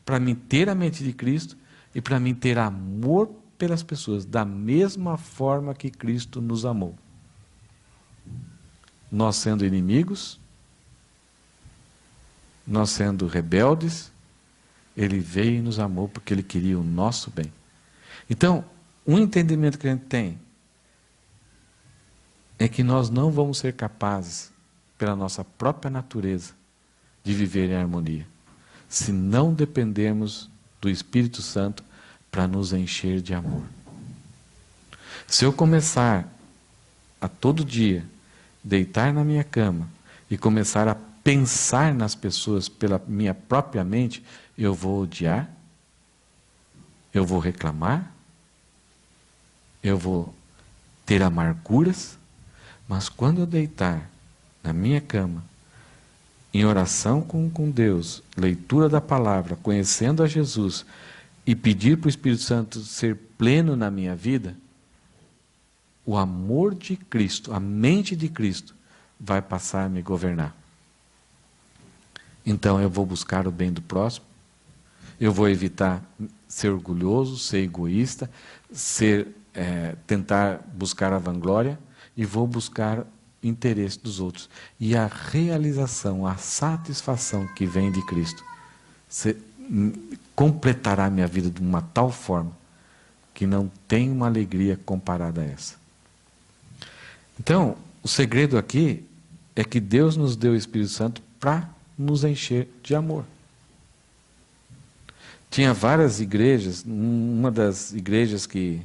para mim ter a mente de Cristo e para mim ter amor pelas pessoas, da mesma forma que Cristo nos amou. Nós sendo inimigos, nós sendo rebeldes, Ele veio e nos amou porque Ele queria o nosso bem. Então, um entendimento que a gente tem é que nós não vamos ser capazes, pela nossa própria natureza, de viver em harmonia, se não dependermos do Espírito Santo para nos encher de amor. Se eu começar a todo dia deitar na minha cama e começar a pensar nas pessoas pela minha própria mente, eu vou odiar, eu vou reclamar, eu vou ter amarguras, mas quando eu deitar na minha cama, em oração com Deus, leitura da palavra, conhecendo a Jesus, e pedir para o Espírito Santo ser pleno na minha vida, o amor de Cristo, a mente de Cristo, vai passar a me governar. Então eu vou buscar o bem do próximo, eu vou evitar ser orgulhoso, ser egoísta, tentar buscar a vanglória, e vou buscar interesse dos outros. E a realização, a satisfação que vem de Cristo, completará a minha vida de uma tal forma que não tem uma alegria comparada a essa. Então, o segredo aqui é que Deus nos deu o Espírito Santo para nos encher de amor. Tinha várias igrejas, uma das igrejas que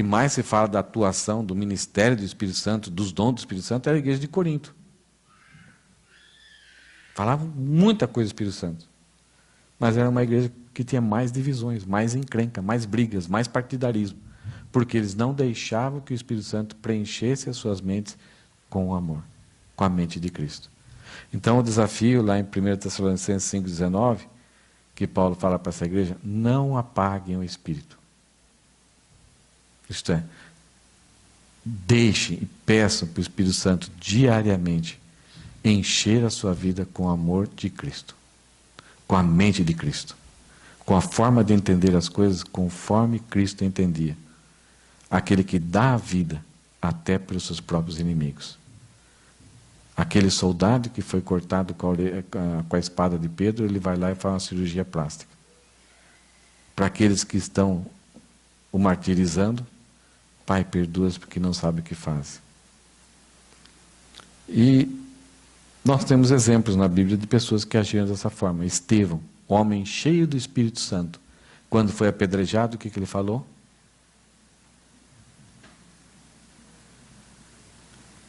mais se fala da atuação, do ministério do Espírito Santo, dos dons do Espírito Santo, era a igreja de Corinto. Falavam muita coisa do Espírito Santo. Mas era uma igreja que tinha mais divisões, mais encrenca, mais brigas, mais partidarismo. Porque eles não deixavam que o Espírito Santo preenchesse as suas mentes com o amor, com a mente de Cristo. Então o desafio lá em 1 Tessalonicenses 5,19, que Paulo fala para essa igreja, não apaguem o Espírito. Isto é, deixem e peçam para o Espírito Santo diariamente encher a sua vida com o amor de Cristo, com a mente de Cristo, com a forma de entender as coisas conforme Cristo entendia. Aquele que dá a vida até pelos seus próprios inimigos. Aquele soldado que foi cortado com a espada de Pedro, ele vai lá e faz uma cirurgia plástica. Para aqueles que estão o martirizando, Pai, perdoa-os porque não sabem o que fazem. E nós temos exemplos na Bíblia de pessoas que agiram dessa forma. Estevão, homem cheio do Espírito Santo, quando foi apedrejado, o que ele falou?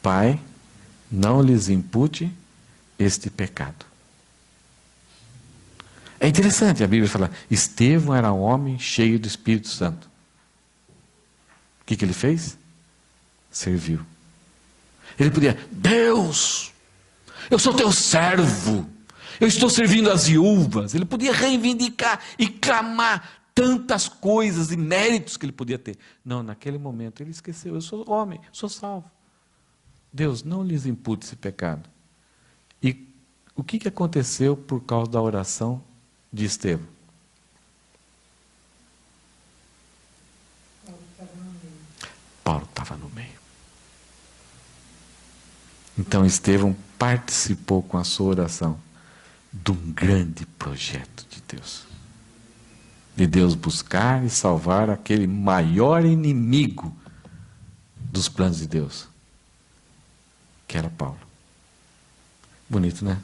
Pai, não lhes impute este pecado. É interessante a Bíblia falar, Estevão era um homem cheio do Espírito Santo. O que ele fez? Serviu. Ele podia, Deus, eu sou teu servo, eu estou servindo as viúvas. Ele podia reivindicar e clamar tantas coisas e méritos que ele podia ter. Não, naquele momento ele esqueceu, eu sou homem, sou salvo. Deus, não lhes impute esse pecado. E o que aconteceu por causa da oração de Estevão? Paulo estava no meio. Então Estevão participou com a sua oração de um grande projeto de Deus. De Deus buscar e salvar aquele maior inimigo dos planos de Deus, que era Paulo. Bonito, né?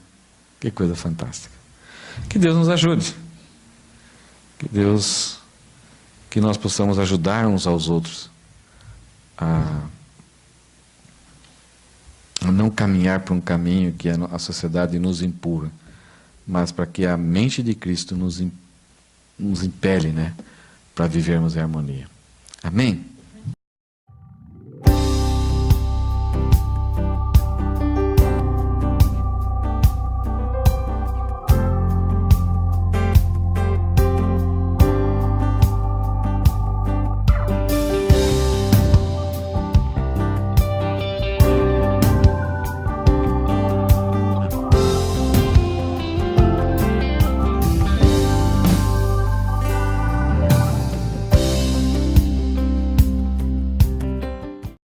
Que coisa fantástica. Que Deus nos ajude. Que nós possamos ajudar uns aos outros a não caminhar por um caminho que a sociedade nos empurra, mas para que a mente de Cristo nos impele, né, para vivermos em harmonia. Amém?